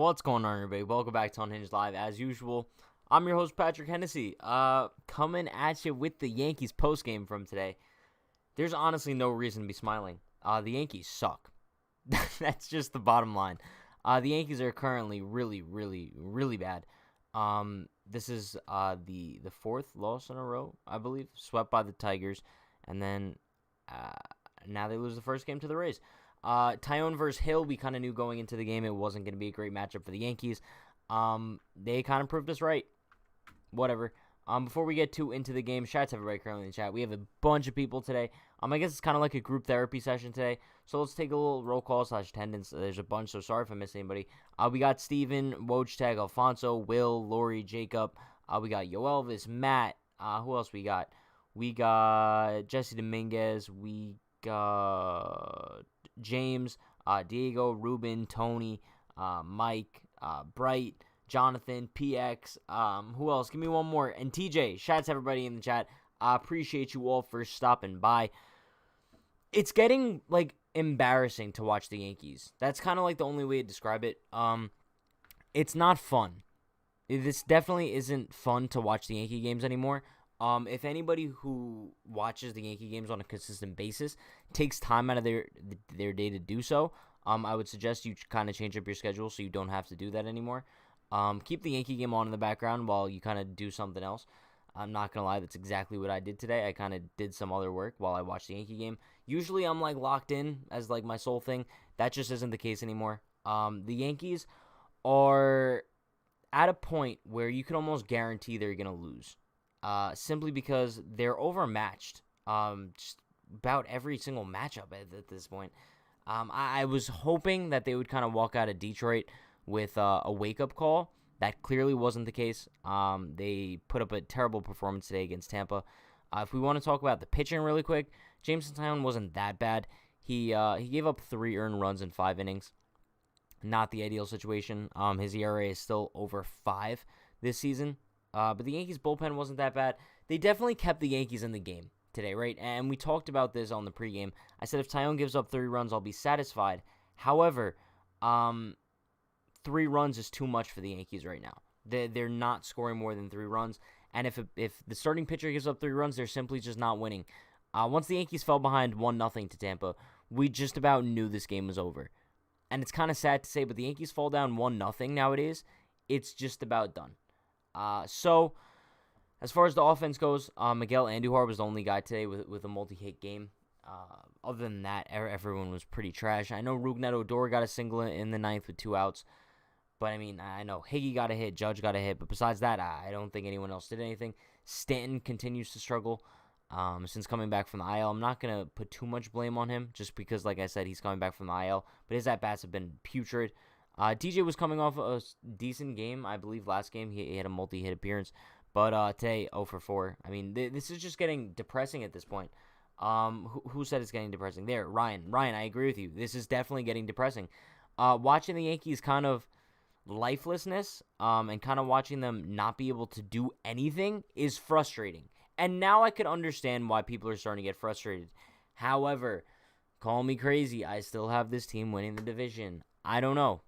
What's going on, everybody? Welcome back to Unhinged Live. As usual, I'm your host, Patrick Hennessy, coming at you with the Yankees postgame from today. There's honestly no reason to be smiling. The Yankees suck. That's just the bottom line. The Yankees are currently really bad. This is the fourth loss in a row, I believe, swept by the Tigers, and then now they lose the first game to the Rays. Tyone versus Hill, we kind of knew going into the game it wasn't going to be a great matchup for the Yankees. They kind of proved us right. Whatever. Before we get into the game, shout out to everybody currently in the chat. We have a bunch of people today. I guess it's kind of like a group therapy session today. So let's take a little roll call / attendance. There's a bunch, so sorry if I missed anybody. We got Steven, Wojtag, Alfonso, Will, Lori, Jacob. We got Yo Elvis, Matt. Who else we got? We got Jesse Dominguez. We got James, Diego, Ruben, Tony, Mike, Bright, Jonathan, PX, who else? Give me one more. And TJ, shout out to everybody in the chat. I appreciate you all for stopping by. It's getting, embarrassing to watch the Yankees. That's kind of, the only way to describe it. It's not fun. This definitely isn't fun to watch the Yankee games anymore. If anybody who watches the Yankee games on a consistent basis takes time out of their day to do so, I would suggest you kind of change up your schedule so you don't have to do that anymore. Keep the Yankee game on in the background while you kind of do something else. I'm not going to lie, that's exactly what I did today. I kind of did some other work while I watched the Yankee game. Usually I'm locked in as my sole thing. That just isn't the case anymore. The Yankees are at a point where you can almost guarantee they're going to lose. Simply because they're overmatched just about every single matchup at this point. I was hoping that they would kind of walk out of Detroit with a wake-up call. That clearly wasn't the case. They put up a terrible performance today against Tampa. If we want to talk about the pitching really quick, Jameson Taillon wasn't that bad. He gave up 3 earned runs in 5 innings. Not the ideal situation. His ERA is still over 5 this season. But the Yankees' bullpen wasn't that bad. They definitely kept the Yankees in the game today, right? And we talked about this on the pregame. I said if Taillon gives up 3 runs, I'll be satisfied. However, 3 runs is too much for the Yankees right now. They're not scoring more than 3 runs. And if the starting pitcher gives up 3 runs, they're simply just not winning. Once the Yankees fell behind 1-0 to Tampa, we just about knew this game was over. And it's kind of sad to say, but the Yankees fall down 1-0 nowadays. It's just about done. So, as far as the offense goes, Miguel Andujar was the only guy today with a multi-hit game. Other than that, everyone was pretty trash. I know Rougned Odor got a single in the 9th with 2 outs. But, I know Higgy got a hit, Judge got a hit. But besides that, I don't think anyone else did anything. Stanton continues to struggle since coming back from the IL. I'm not going to put too much blame on him just because, like I said, he's coming back from the IL. But his at-bats have been putrid. DJ was coming off a decent game. I believe last game he had a multi-hit appearance. But today, 0 for 4. This is just getting depressing at this point. Who said it's getting depressing? There, Ryan. Ryan, I agree with you. This is definitely getting depressing. Watching the Yankees kind of lifelessness and kind of watching them not be able to do anything is frustrating. And now I could understand why people are starting to get frustrated. However, call me crazy. I still have this team winning the division. I don't know.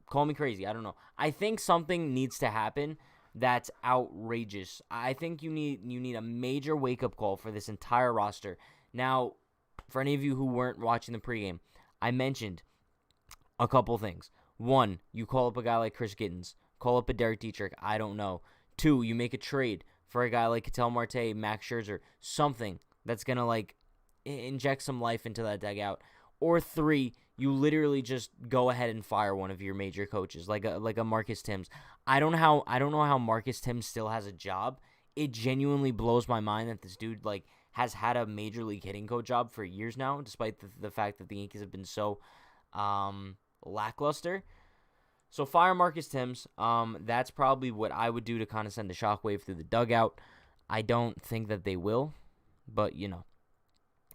Call me crazy. I don't know. I think something needs to happen that's outrageous. I think you need a major wake-up call for this entire roster. Now, for any of you who weren't watching the pregame, I mentioned a couple things. 1, you call up a guy like Chris Gittens. Call up a Derek Dietrich. I don't know. 2, you make a trade for a guy like Ketel Marte, Max Scherzer, something that's going to, inject some life into that dugout. Or 3, you literally just go ahead and fire one of your major coaches, like a Marcus Timms. I don't know how Marcus Timms still has a job. It genuinely blows my mind that this dude has had a major league hitting coach job for years now, despite the fact that the Yankees have been so lackluster. So fire Marcus Timms. That's probably what I would do to kind of send a shockwave through the dugout. I don't think that they will, but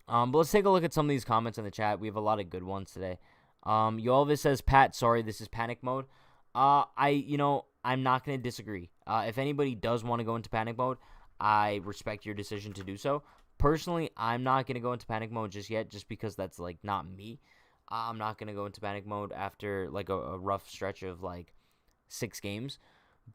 But let's take a look at some of these comments in the chat. We have a lot of good ones today. Yolvis says, Pat, sorry, this is panic mode. I'm not going to disagree. If anybody does want to go into panic mode, I respect your decision to do so. Personally, I'm not going to go into panic mode just yet, just because that's, not me. I'm not going to go into panic mode after like a rough stretch of like 6 games.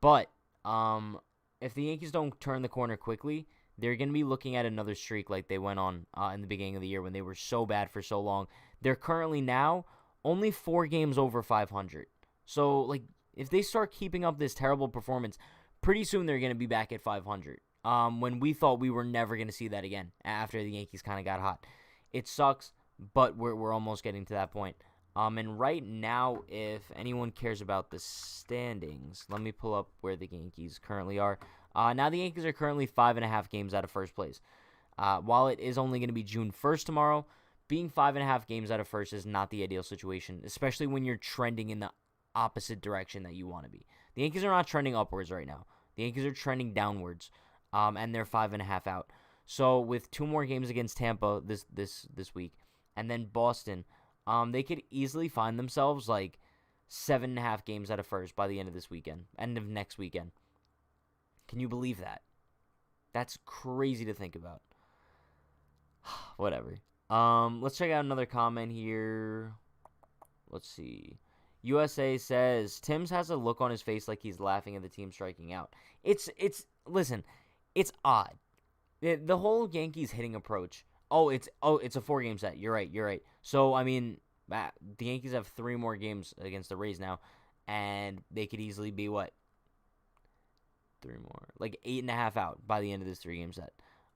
But if the Yankees don't turn the corner quickly, they're going to be looking at another streak like they went on in the beginning of the year when they were so bad for so long. They're currently now only 4 games over 500. So, like, if they start keeping up this terrible performance, pretty soon they're going to be back at 500. When we thought we were never going to see that again after the Yankees kind of got hot. It sucks, but we're almost getting to that point. And right now, if anyone cares about the standings, let me pull up where the Yankees currently are. Now the Yankees are currently 5.5 games out of first place. While it is only going to be June 1st tomorrow, being 5.5 games out of first is not the ideal situation, especially when you're trending in the opposite direction that you want to be. The Yankees are not trending upwards right now. The Yankees are trending downwards, and they're 5.5 out. So with 2 more games against Tampa this week, and then Boston, they could easily find themselves like 7.5 games out of first by the end of this weekend, end of next weekend. Can you believe that? That's crazy to think about. Whatever. Let's check out another comment here. Let's see. USA says Timms has a look on his face like he's laughing at the team striking out. Listen, it's odd. The whole Yankees hitting approach. It's a 4-game set. You're right. So I mean, the Yankees have 3 more games against the Rays now, and they could easily be what? 3 more, like 8.5 out by the end of this 3-game set.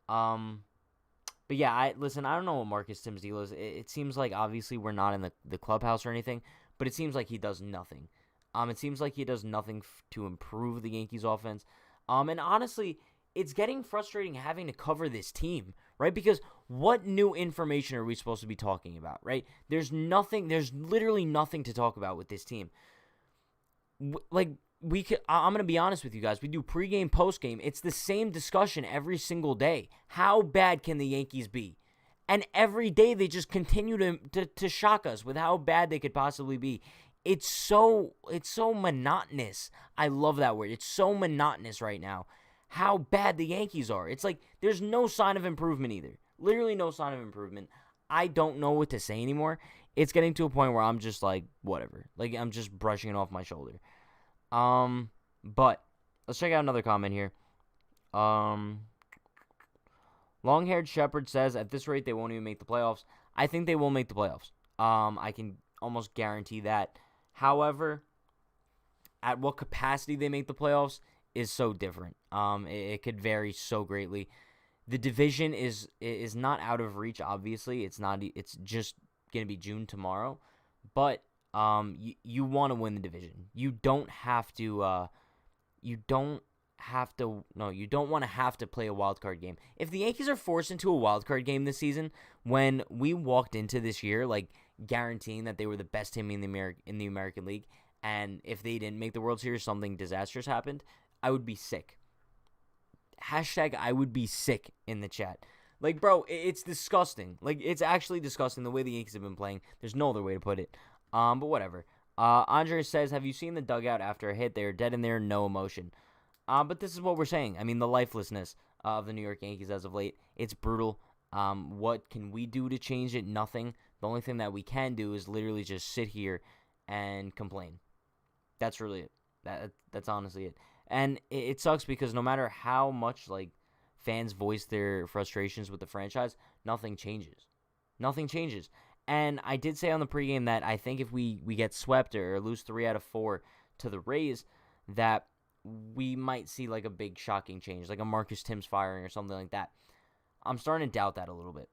But yeah, I don't know what Marcus Timms' deal is. It seems like obviously we're not in the clubhouse or anything, but it seems like he does nothing. It seems like he does nothing to improve the Yankees' offense. And honestly, it's getting frustrating having to cover this team, right? Because what new information are we supposed to be talking about, right? There's literally nothing to talk about with this team. I'm going to be honest with you guys. We do pregame, postgame. It's the same discussion every single day. How bad can the Yankees be? And every day they just continue to shock us with how bad they could possibly be. It's so monotonous. I love that word. It's so monotonous right now how bad the Yankees are. It's like there's no sign of improvement either. Literally no sign of improvement. I don't know what to say anymore. It's getting to a point where I'm just like, whatever. Like, I'm just brushing it off my shoulder. But let's check out another comment here. Long-haired Shepherd says, at this rate, they won't even make the playoffs. I think they will make the playoffs. I can almost guarantee that. However, at what capacity they make the playoffs is so different. It could vary so greatly. The division is not out of reach, obviously. It's not. It's just going to be June tomorrow. But you want to win the division. You don't have to. You don't want to have to play a wild card game. If the Yankees are forced into a wild card game this season, when we walked into this year like guaranteeing that they were the best team in the American League, and if they didn't make the World Series, something disastrous happened, I would be sick. Hashtag I would be sick in the chat. Like, bro, it's disgusting. Like, it's actually disgusting the way the Yankees have been playing. There's no other way to put it. But whatever. Andre says, have you seen the dugout after a hit? They are dead in there, no emotion. But this is what we're saying. I mean, the lifelessness of the New York Yankees as of late, it's brutal. What can we do to change it? Nothing. The only thing that we can do is literally just sit here and complain. That's really it. That's honestly it. And it sucks because no matter how much like fans voice their frustrations with the franchise, nothing changes. Nothing changes. And I did say on the pregame that I think if we get swept or lose 3 out of 4 to the Rays, that we might see like a big shocking change, like a Marcus Timms firing or something like that. I'm starting to doubt that a little bit.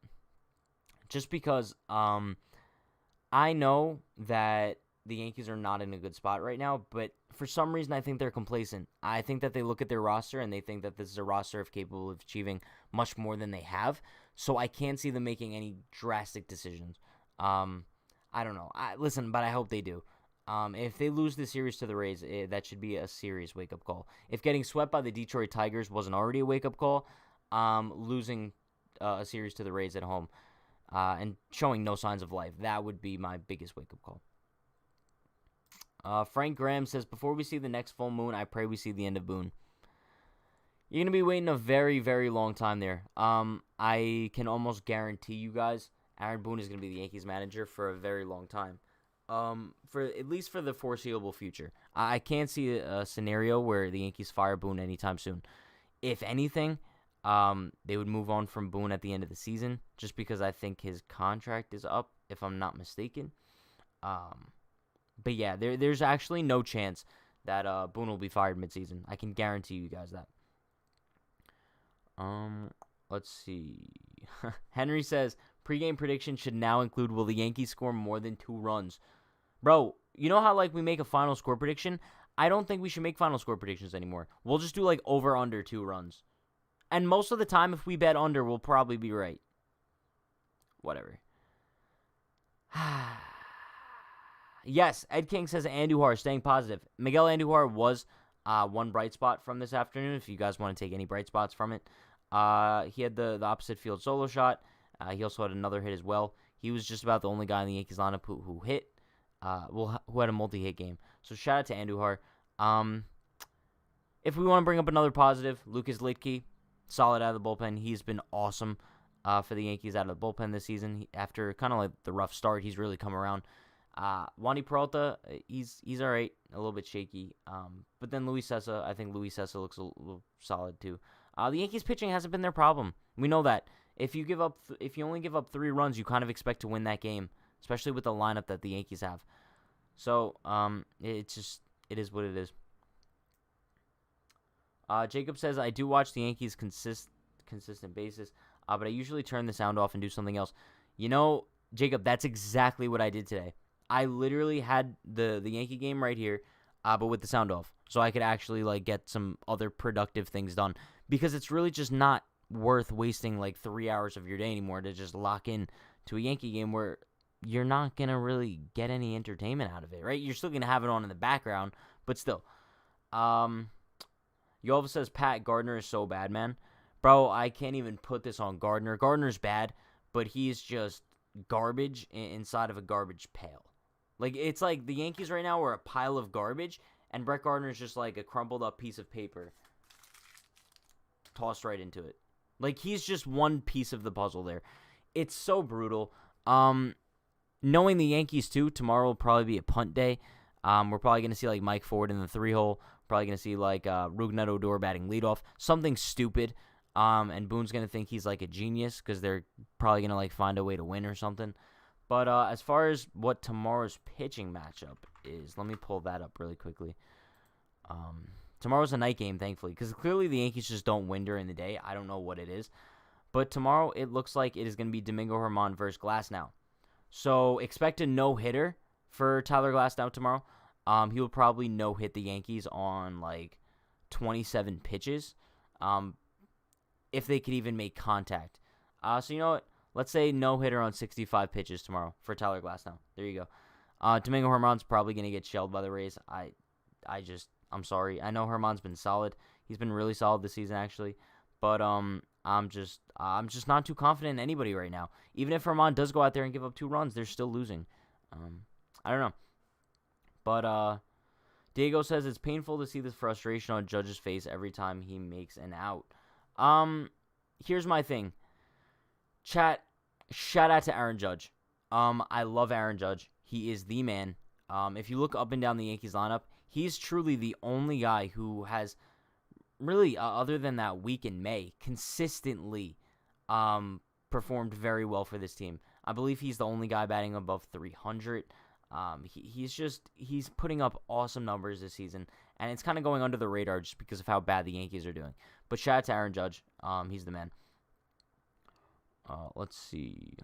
Just because I know that the Yankees are not in a good spot right now, but for some reason I think they're complacent. I think that they look at their roster and they think that this is a roster capable of achieving much more than they have. So I can't see them making any drastic decisions. I don't know. But I hope they do. If they lose the series to the Rays, that should be a serious wake-up call. If getting swept by the Detroit Tigers wasn't already a wake-up call, losing a series to the Rays at home and showing no signs of life, that would be my biggest wake-up call. Frank Graham says, before we see the next full moon, I pray we see the end of Boone. You're going to be waiting a very, very long time there. I can almost guarantee you guys, Aaron Boone is going to be the Yankees manager for a very long time. For at least for the foreseeable future. I can't see a scenario where the Yankees fire Boone anytime soon. If anything, they would move on from Boone at the end of the season, just because I think his contract is up, if I'm not mistaken. But yeah, there's actually no chance that Boone will be fired midseason. I can guarantee you guys that. Let's see. Henry says, pregame prediction should now include, will the Yankees score more than 2 runs? Bro, you know how like we make a final score prediction? I don't think we should make final score predictions anymore. We'll just do like over under 2 runs. And most of the time, if we bet under, we'll probably be right. Whatever. Yes, Ed King says Andujar staying positive. Miguel Andujar was one bright spot from this afternoon, if you guys want to take any bright spots from it. He had the opposite field solo shot. He also had another hit as well. He was just about the only guy in the Yankees lineup who hit, who had a multi-hit game. So shout out to Andujar. If we want to bring up another positive, Lucas Litke, solid out of the bullpen. He's been awesome for the Yankees out of the bullpen this season. After kind of like the rough start, he's really come around. Wandy Peralta, he's all right, a little bit shaky. But then Luis Cessa, I think Luis Cessa looks a little solid too. The Yankees pitching hasn't been their problem. We know that. If you only give up 3 runs, you kind of expect to win that game, especially with the lineup that the Yankees have. So, it is what it is. Jacob says, I do watch the Yankees consistent basis, but I usually turn the sound off and do something else. You know, Jacob, that's exactly what I did today. I literally had the Yankee game right here, but with the sound off, so I could actually like get some other productive things done, because it's really just not worth wasting like 3 hours of your day anymore to just lock in to a Yankee game where you're not gonna really get any entertainment out of it, right? You're still gonna have it on in the background, but still. Yolva says, Pat, Gardner is so bad, man. Bro, I can't even put this on Gardner. Gardner's bad, but he's just garbage inside of a garbage pail. Like, it's like the Yankees right now are a pile of garbage, and Brett Gardner's just like a crumpled up piece of paper tossed right into it. Like, he's just one piece of the puzzle there. It's so brutal. Knowing the Yankees, too, tomorrow will probably be a punt day. We're probably going to see, like, Mike Ford in the 3-hole. Probably going to see, like, Rougned Odor batting leadoff. Something stupid. And Boone's going to think he's, like, a genius because they're probably going to, like, find a way to win or something. But as far as what tomorrow's pitching matchup is, let me pull that up really quickly. Tomorrow's a night game, thankfully, because clearly the Yankees just don't win during the day. I don't know what it is. But tomorrow, it looks like it is going to be Domingo Germán versus Glasnow. So expect a no-hitter for Tyler Glasnow tomorrow. He will probably no-hit the Yankees on, like, 27 pitches, if they could even make contact. So you know what? Let's say no-hitter on 65 pitches tomorrow for Tyler Glasnow. There you go. Domingo Germán's probably going to get shelled by the Rays. I'm sorry. I know Germán's been solid. He's been really solid this season, actually. But I'm just not too confident in anybody right now. Even if Germán does go out there and give up 2 runs, they're still losing. I don't know. But Diego says it's painful to see this frustration on Judge's face every time he makes an out. Here's my thing. Chat, shout out to Aaron Judge. I love Aaron Judge. He is the man. If you look up and down the Yankees lineup, he's truly the only guy who has really, other than that week in May, consistently performed very well for this team. I believe he's the only guy batting above 300. He's putting up awesome numbers this season, and it's kind of going under the radar just because of how bad the Yankees are doing. But shout out to Aaron Judge. He's the man. Let's see.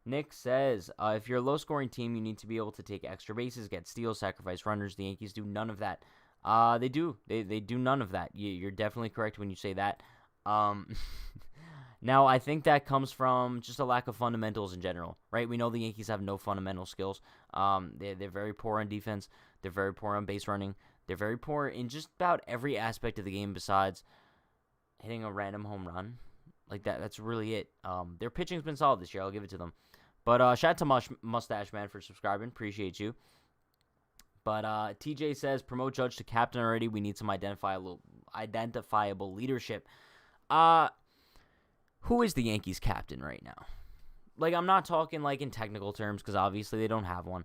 Nick says, if you're a low-scoring team, you need to be able to take extra bases, get steals, sacrifice runners. The Yankees do none of that. They do. They do none of that. You're definitely correct when you say that. Now, I think that comes from just a lack of fundamentals in general, right? We know the Yankees have no fundamental skills. They're very poor on defense. They're very poor on base running. They're very poor in just about every aspect of the game besides hitting a random home run. Like that's really it. Their pitching's been solid this year. I'll give it to them. But shout out to Mustache Man for subscribing. Appreciate you. But TJ says, promote Judge to captain already. We need some identifiable leadership. who is the Yankees captain right now? Like, I'm not talking like in technical terms because obviously they don't have one,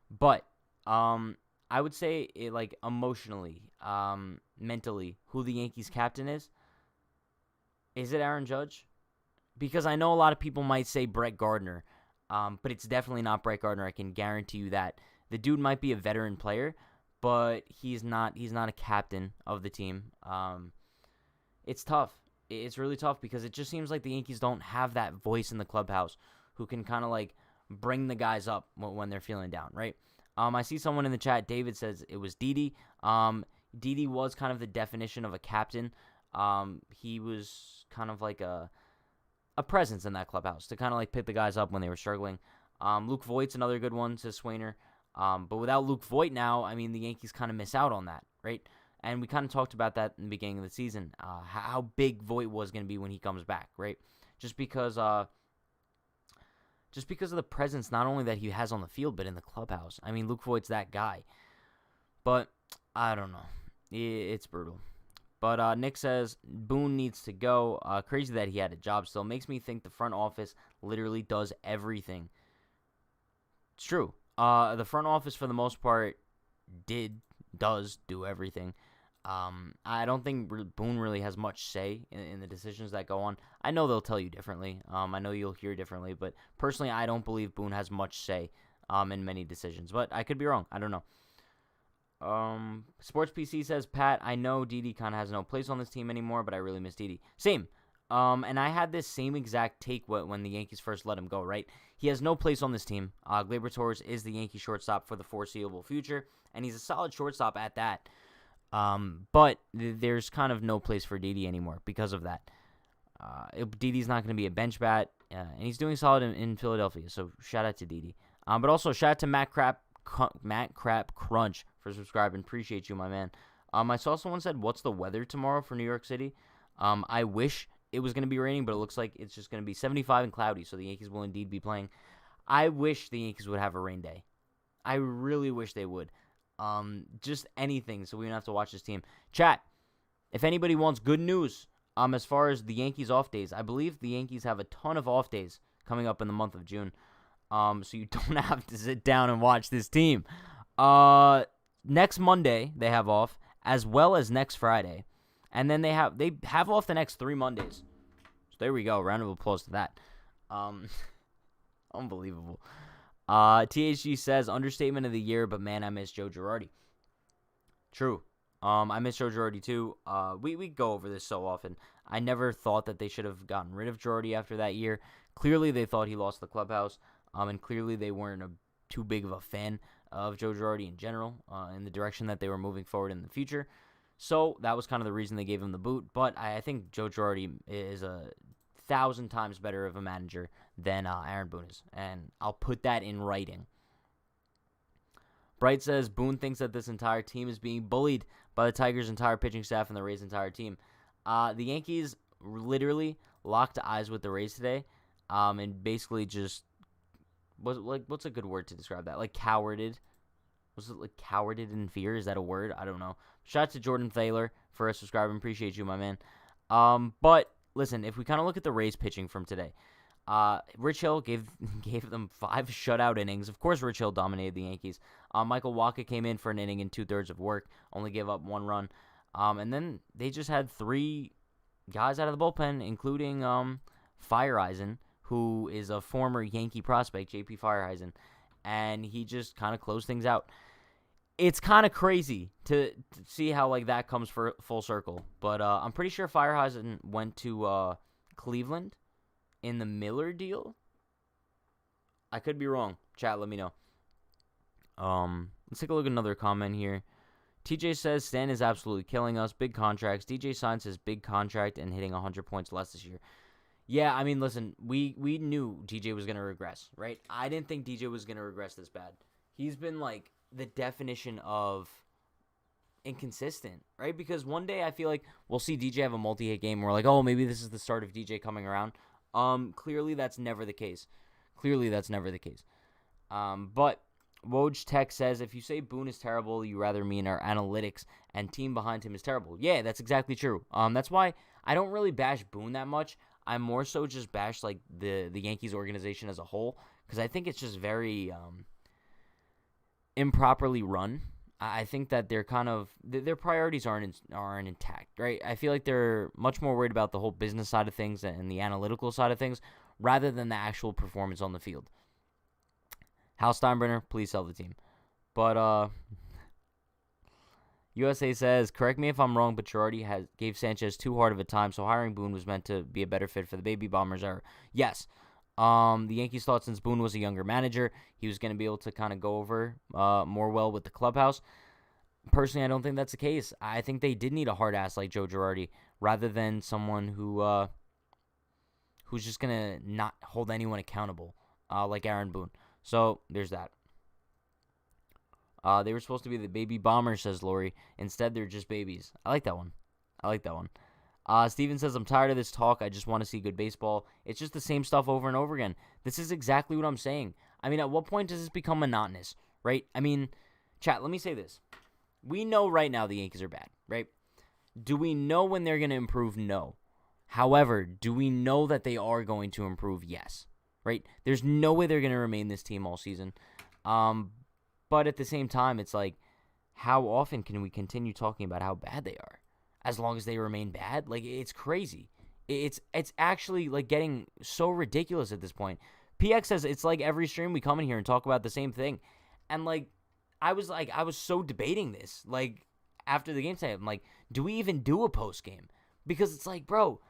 but I would say it, like emotionally, mentally, who the Yankees captain is. Is it Aaron Judge? Because I know a lot of people might say Brett Gardner, but it's definitely not Brett Gardner. I can guarantee you that. The dude might be a veteran player, but he's not a captain of the team. It's tough. It's really tough because it just seems like the Yankees don't have that voice in the clubhouse who can kind of like bring the guys up when they're feeling down, right? I see someone in the chat, David, says it was Didi. Didi was kind of the definition of a captain. He was kind of like a presence in that clubhouse to kind of like pick the guys up when they were struggling. Luke Voigt's another good one, says Swainer. But without Luke Voigt now, I mean, the Yankees kind of miss out on that, right? And we kind of talked about that in the beginning of the season, how big Voigt was going to be when he comes back, right? Just because of the presence not only that he has on the field, but in the clubhouse. I mean, Luke Voigt's that guy. But I don't know. It's brutal. But Nick says, Boone needs to go. Crazy that he had a job still. Makes me think the front office literally does everything. It's true. The front office, for the most part, does do everything. I don't think Boone really has much say in the decisions that go on. I know they'll tell you differently. I know you'll hear differently. But personally, I don't believe Boone has much say in many decisions. But I could be wrong. I don't know. Sports PC says, Pat, I know Didi kind of has no place on this team anymore, but I really miss Didi. Same. And I had this same exact take when the Yankees first let him go, right? He has no place on this team. Gleyber Torres is the Yankee shortstop for the foreseeable future, and he's a solid shortstop at that. But there's kind of no place for Didi anymore because of that. Didi's not going to be a bench bat, and he's doing solid in Philadelphia, so shout out to Didi. But also shout out to Matt Crap Crunch for subscribing. Appreciate you, my man. I saw someone said, what's the weather tomorrow for New York City? I wish it was going to be raining, but it looks like it's just going to be 75 and cloudy, so the Yankees will indeed be playing. I wish the Yankees would have a rain day. I really wish they would. Just anything so we don't have to watch this team. Chat, if anybody wants good news as far as the Yankees off days, I believe the Yankees have a ton of off days coming up in the month of June. So you don't have to sit down and watch this team. Next Monday they have off, as well as next Friday. And then they have off the next 3 Mondays. So there we go. Round of applause to that. Unbelievable. THG says, understatement of the year, but man, I miss Joe Girardi. True. I miss Joe Girardi too. We go over this so often. I never thought that they should have gotten rid of Girardi after that year. Clearly, they thought he lost the clubhouse. And clearly, they weren't too big of a fan of Joe Girardi in general, in the direction that they were moving forward in the future. So that was kind of the reason they gave him the boot. But I think Joe Girardi is 1,000 times better of a manager than Aaron Boone is. And I'll put that in writing. Bright says, Boone thinks that this entire team is being bullied by the Tigers' entire pitching staff and the Rays' entire team. The Yankees literally locked eyes with the Rays today, and basically just what's a good word to describe that? Like cowarded. Was it like cowarded in fear? Is that a word? I don't know. Shout out to Jordan Thaler for subscribing. Appreciate you, my man. But listen, if we kind of look at the Rays pitching from today, Rich Hill gave them 5 shutout innings. Of course, Rich Hill dominated the Yankees. Michael Wacha came in for an inning and 2/3 of work, only gave up 1 run. And then they just had 3 guys out of the bullpen, including Fireeisen, who is a former Yankee prospect, J.P. Fireeisen, and he just kind of closed things out. It's kind of crazy to see how like that comes for full circle, but I'm pretty sure Fireeisen went to Cleveland in the Miller deal. I could be wrong. Chat, let me know. Let's take a look at another comment here. TJ says, Stan is absolutely killing us. Big contracts. DJ signs his big contract and hitting 100 points less this year. Yeah, I mean, listen, we knew DJ was going to regress, right? I didn't think DJ was going to regress this bad. He's been, like, the definition of inconsistent, right? Because one day I feel like we'll see DJ have a multi-hit game. We're like, oh, maybe this is the start of DJ coming around. Clearly that's never the case. But Woj Tech says, if you say Boone is terrible, you rather mean our analytics and team behind him is terrible. Yeah, that's exactly true. That's why I don't really bash Boone that much. I more so just bash like the Yankees organization as a whole because I think it's just very improperly run. I think that they're kind of their priorities aren't intact, right? I feel like they're much more worried about the whole business side of things and the analytical side of things rather than the actual performance on the field. Hal Steinbrenner, please sell the team. But USA says, correct me if I'm wrong, but Girardi gave Sanchez too hard of a time, so hiring Boone was meant to be a better fit for the Baby Bombers era. Yes. The Yankees thought since Boone was a younger manager, he was going to be able to kind of go over more well with the clubhouse. Personally, I don't think that's the case. I think they did need a hard ass like Joe Girardi rather than someone who's just going to not hold anyone accountable like Aaron Boone. So there's that. They were supposed to be the Baby Bombers, says Lori. Instead, they're just babies. I like that one. Steven says, I'm tired of this talk. I just want to see good baseball. It's just the same stuff over and over again. This is exactly what I'm saying. I mean, at what point does this become monotonous, right? I mean, chat, let me say this. We know right now the Yankees are bad, right? Do we know when they're going to improve? No. However, do we know that they are going to improve? Yes, right? There's no way they're going to remain this team all season. But at the same time, it's like, how often can we continue talking about how bad they are? As long as they remain bad? Like, it's crazy. It's actually, like, getting so ridiculous at this point. PX says it's like every stream we come in here and talk about the same thing. And, like, I was so debating this. Like, after the game today, I'm like, do we even do a post game? Because it's like, bro,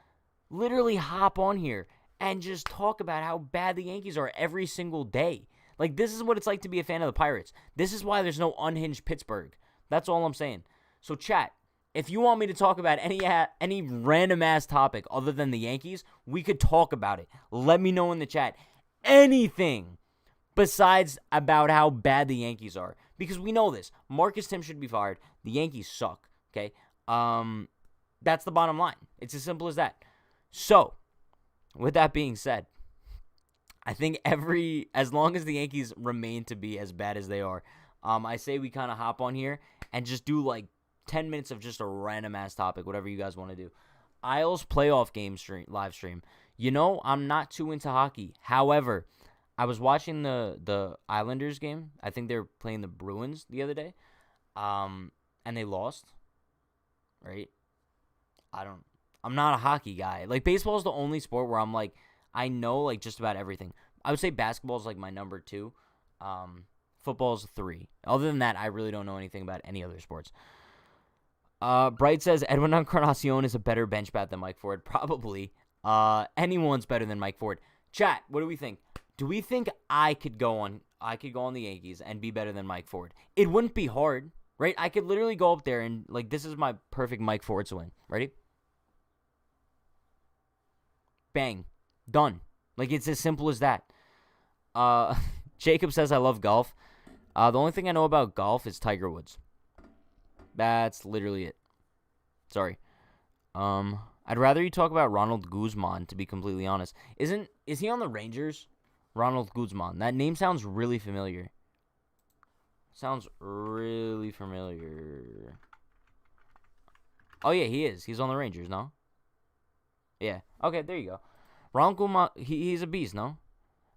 literally hop on here and just talk about how bad the Yankees are every single day. Like, this is what it's like to be a fan of the Pirates. This is why there's no unhinged Pittsburgh. That's all I'm saying. So, chat, if you want me to talk about any random-ass topic other than the Yankees, we could talk about it. Let me know in the chat. Anything besides about how bad the Yankees are. Because we know this. Marcus Tim should be fired. The Yankees suck, okay? That's the bottom line. It's as simple as that. So, with that being said, I think as long as the Yankees remain to be as bad as they are, I say we kind of hop on here and just do like 10 minutes of just a random ass topic, whatever you guys want to do. Isles playoff game live stream. You know, I'm not too into hockey. However, I was watching the Islanders game. I think they were playing the Bruins the other day, and they lost. Right? I'm not a hockey guy. Like, baseball is the only sport where I'm like, I know, like, just about everything. I would say basketball is, like, my number 2. Football is 3. Other than that, I really don't know anything about any other sports. Bright says, Edwin Encarnacion is a better bench bat than Mike Ford. Probably. Anyone's better than Mike Ford. Chat, what do we think? Do we think I could go on the Yankees and be better than Mike Ford? It wouldn't be hard, right? I could literally go up there and, like, this is my perfect Mike Ford swing. Ready? Bang. Done. Like, it's as simple as that. Jacob says, I love golf. The only thing I know about golf is Tiger Woods. That's literally it. Sorry. I'd rather you talk about Ronald Guzman, to be completely honest. Is he on the Rangers? Ronald Guzman. That name sounds really familiar. Oh, yeah, he is. He's on the Rangers, no? Yeah. Okay, there you go. Ronald Guzman, he's a beast, no?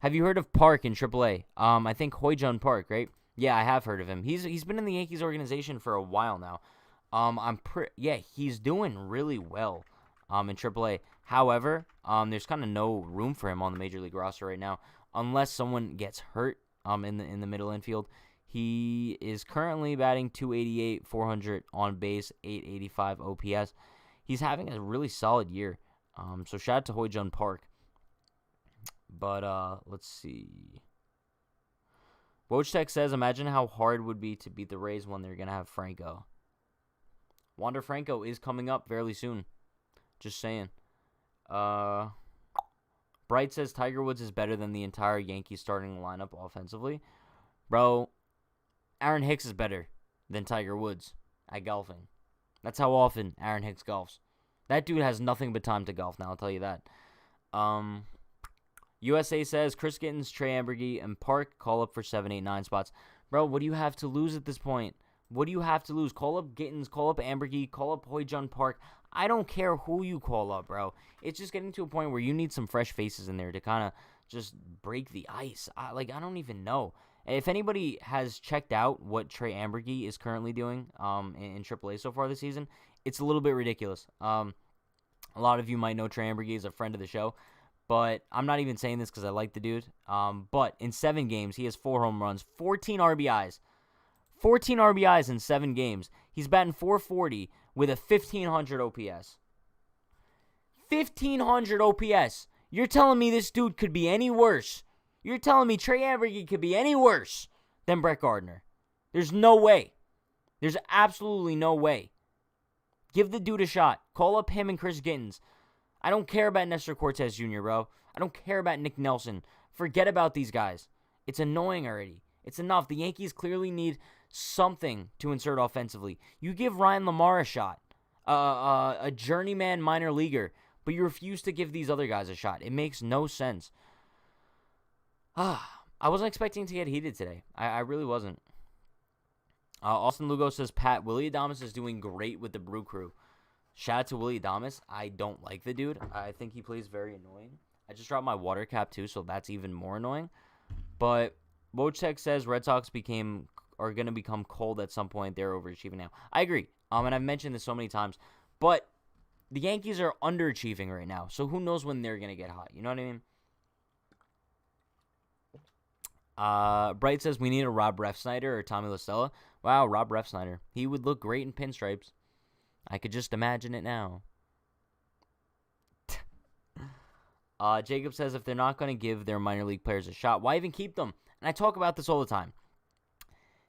Have you heard of Park in AAA? I think Hoyjun Park, right? Yeah, I have heard of him. He's been in the Yankees organization for a while now. He's doing really well in AAA. However, there's kind of no room for him on the major league roster right now unless someone gets hurt in the middle infield. He is currently batting .288, 400 on base, 885 OPS. He's having a really solid year. So shout out to Hoyjun Park. But let's see. Wojtek says, imagine how hard it would be to beat the Rays when they're going to have Franco. Wander Franco is coming up fairly soon. Just saying. Bright says Tiger Woods is better than the entire Yankees starting lineup offensively. Bro, Aaron Hicks is better than Tiger Woods at golfing. That's how often Aaron Hicks golfs. That dude has nothing but time to golf now, I'll tell you that. USA says Chris Gittins, Trey Ambergy, and Park call up for 7, 8, 9 spots. Bro, what do you have to lose at this point? What do you have to lose? Call up Gittins, call up Ambergy, call up Hoyjun Park. I don't care who you call up, bro. It's just getting to a point where you need some fresh faces in there to kind of just break the ice. I don't even know. If anybody has checked out what Trey Ambergy is currently doing in AAA so far this season, it's a little bit ridiculous. A lot of you might know Trey Ambergy is a friend of the show, but I'm not even saying this because I like the dude. But in 7 games, he has 4 home runs, 14 RBIs. 14 RBIs in 7 games. He's batting .440 with a 1,500 OPS. 1,500 OPS. You're telling me this dude could be any worse? You're telling me Trey Ambergy could be any worse than Brett Gardner? There's no way. There's absolutely no way. Give the dude a shot. Call up him and Chris Gittens. I don't care about Nestor Cortez Jr., bro. I don't care about Nick Nelson. Forget about these guys. It's annoying already. It's enough. The Yankees clearly need something to insert offensively. You give Ryan Lamar a shot, a journeyman minor leaguer, but you refuse to give these other guys a shot. It makes no sense. I wasn't expecting to get heated today. I really wasn't. Austin Lugo says, Pat, Willie Adames is doing great with the Brew Crew. Shout out to Willie Adames. I don't like the dude. I think he plays very annoying. I just dropped my water cap too, so that's even more annoying. But Wojtek says Red Sox are going to become cold at some point. They're overachieving now. I agree. And I've mentioned this so many times. But the Yankees are underachieving right now. So who knows when they're going to get hot. You know what I mean? Bright says we need a Rob Refsnyder or Tommy LaStella. Wow, Rob Refsnyder. He would look great in pinstripes. I could just imagine it now. Jacob says if they're not going to give their minor league players a shot, why even keep them? And I talk about this all the time.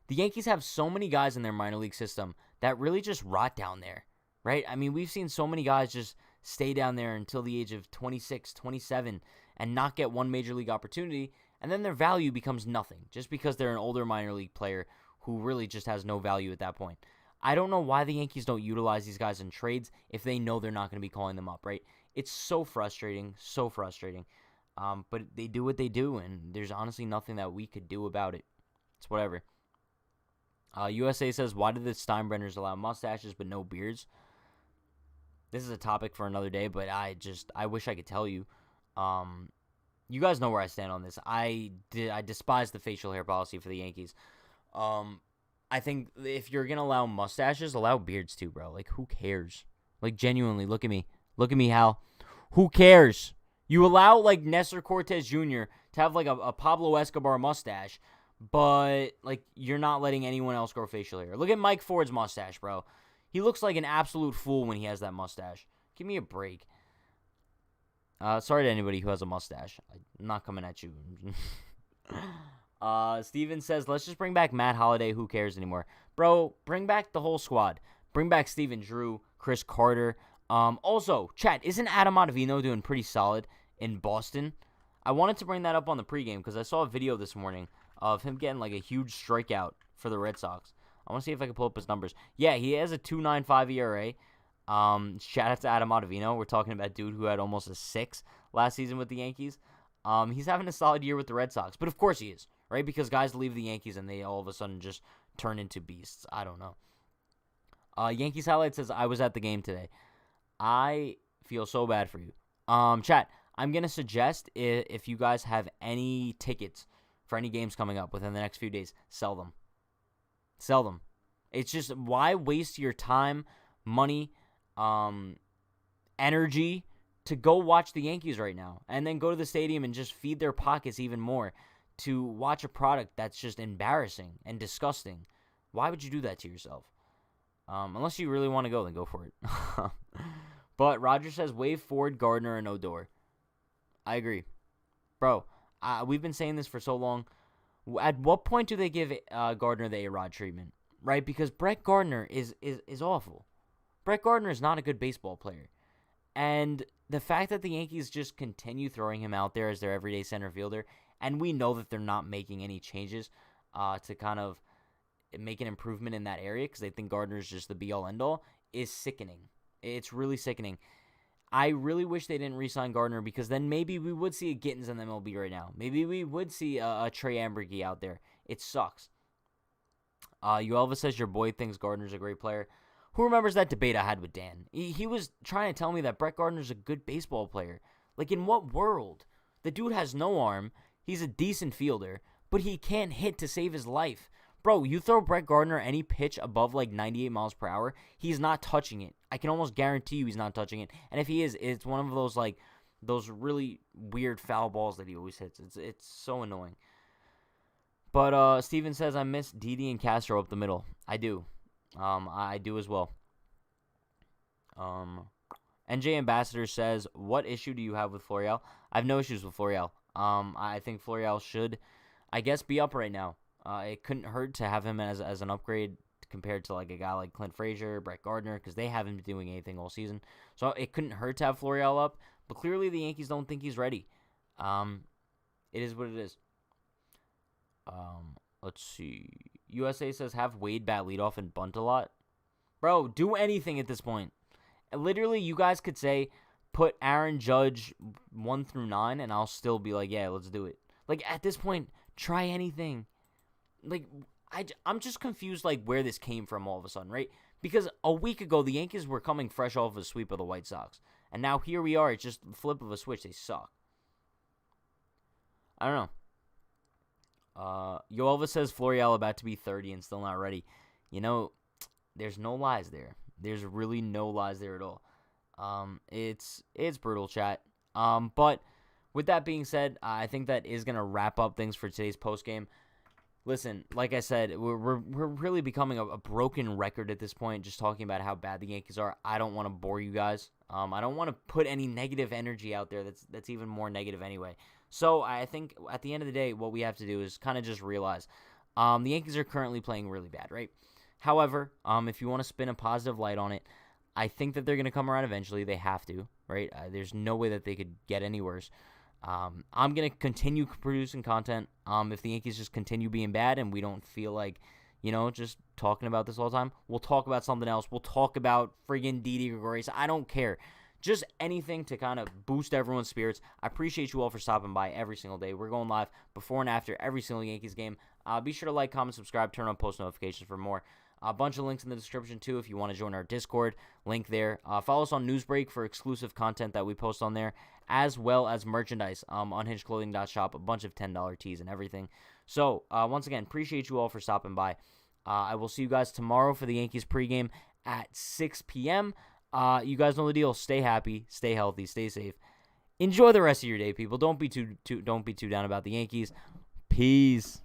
The Yankees have so many guys in their minor league system that really just rot down there, right? I mean, we've seen so many guys just stay down there until the age of 26, 27, and not get one major league opportunity, and then their value becomes nothing just because they're an older minor league player who really just has no value at that point. I don't know why the Yankees don't utilize these guys in trades if they know they're not going to be calling them up, right? It's so frustrating, so frustrating. But they do what they do, and there's honestly nothing that we could do about it. It's whatever. USA says, why did the Steinbrenners allow mustaches but no beards? This is a topic for another day, but I wish I could tell you. You guys know where I stand on this. I despise the facial hair policy for the Yankees. I think if you're going to allow mustaches, allow beards too, bro. Like, who cares? Like, genuinely, look at me. Look at me, Hal. Who cares? You allow, like, Nestor Cortez Jr. to have, like, a Pablo Escobar mustache, but, like, you're not letting anyone else grow facial hair. Look at Mike Ford's mustache, bro. He looks like an absolute fool when he has that mustache. Give me a break. Sorry to anybody who has a mustache. I'm not coming at you. Steven says, let's just bring back Matt Holliday. Who cares anymore? Bro, bring back the whole squad. Bring back Steven Drew, Chris Carter. Also, chat, isn't Adam Ottavino doing pretty solid in Boston? I wanted to bring that up on the pregame because I saw a video this morning of him getting like a huge strikeout for the Red Sox. I want to see if I can pull up his numbers. Yeah, he has a 2.95 ERA. Shout out to Adam Ottavino. We're talking about a dude who had almost a 6 last season with the Yankees. He's having a solid year with the Red Sox, but of course he is, right? Because guys leave the Yankees and they all of a sudden just turn into beasts. I don't know. Yankees Highlight says, I was at the game today. I feel so bad for you. Chat, I'm going to suggest if you guys have any tickets for any games coming up within the next few days, sell them. Sell them. It's just, why waste your time, money, energy to go watch the Yankees right now and then go to the stadium and just feed their pockets even more to watch a product that's just embarrassing and disgusting? Why would you do that to yourself? Unless you really want to go, then go for it. But Roger says, wave Ford, Gardner, and Odor. I agree. Bro, we've been saying this for so long. At what point do they give Gardner the A-Rod treatment? Right? Because Brett Gardner is awful. Brett Gardner is not a good baseball player. And the fact that the Yankees just continue throwing him out there as their everyday center fielder, and we know that they're not making any changes to kind of make an improvement in that area because they think Gardner is just the be-all, end-all, is sickening. It's really sickening. I really wish they didn't re-sign Gardner because then maybe we would see a Gittens in the MLB right now. Maybe we would see a Trey Ambergy out there. It sucks. Uelva says your boy thinks Gardner's a great player. Who remembers that debate I had with Dan? He was trying to tell me that Brett Gardner's a good baseball player. Like, in what world? The dude has no arm. He's a decent fielder, but he can't hit to save his life. Bro, you throw Brett Gardner any pitch above like 98 miles per hour, he's not touching it. I can almost guarantee you he's not touching it. And if he is, it's one of those like those really weird foul balls that he always hits. It's so annoying. But Steven says, I miss Didi and Castro up the middle. I do. I do as well. NJ Ambassador says, what issue do you have with Florial? I have no issues with Florial. I think Florial should, I guess, be up right now. It couldn't hurt to have him as an upgrade compared to like a guy like Clint Frazier, Brett Gardner, because they haven't been doing anything all season. So it couldn't hurt to have Florial up, but clearly the Yankees don't think he's ready. It is what it is. Let's see. USA says, have Wade bat leadoff and bunt a lot. Bro, do anything at this point. Literally, you guys could say, put Aaron Judge 1 through 9, and I'll still be like, yeah, let's do it. Like, at this point, try anything. Like, I'm just confused, like, where this came from all of a sudden, right? Because a week ago, the Yankees were coming fresh off of a sweep of the White Sox. And now here we are. It's just the flip of a switch. They suck. I don't know. Yoelva says Florial about to be 30 and still not ready. You know, there's no lies there. There's really no lies there at all. It's brutal, chat. But with that being said, I think that is going to wrap up things for today's postgame. Listen, like I said, we're really becoming a broken record at this point, just talking about how bad the Yankees are. I don't want to bore you guys. I don't want to put any negative energy out there that's even more negative anyway. So I think at the end of the day, what we have to do is kind of just realize the Yankees are currently playing really bad, right? However, if you want to spin a positive light on it, I think that they're going to come around eventually. They have to, right? There's no way that they could get any worse. I'm going to continue producing content. If the Yankees just continue being bad and we don't feel like, just talking about this all the time, we'll talk about something else. We'll talk about friggin' Didi Gregorius. I don't care. Just anything to kind of boost everyone's spirits. I appreciate you all for stopping by every single day. We're going live before and after every single Yankees game. Be sure to like, comment, subscribe, turn on post notifications for more. A bunch of links in the description, too, if you want to join our Discord. Link there. Follow us on Newsbreak for exclusive content that we post on there, as well as merchandise, unhingedclothing.shop, a bunch of $10 tees and everything. So, once again, appreciate you all for stopping by. I will see you guys tomorrow for the Yankees pregame at 6 p.m. You guys know the deal. Stay happy, stay healthy, stay safe. Enjoy the rest of your day, people. Don't be too down about the Yankees. Peace.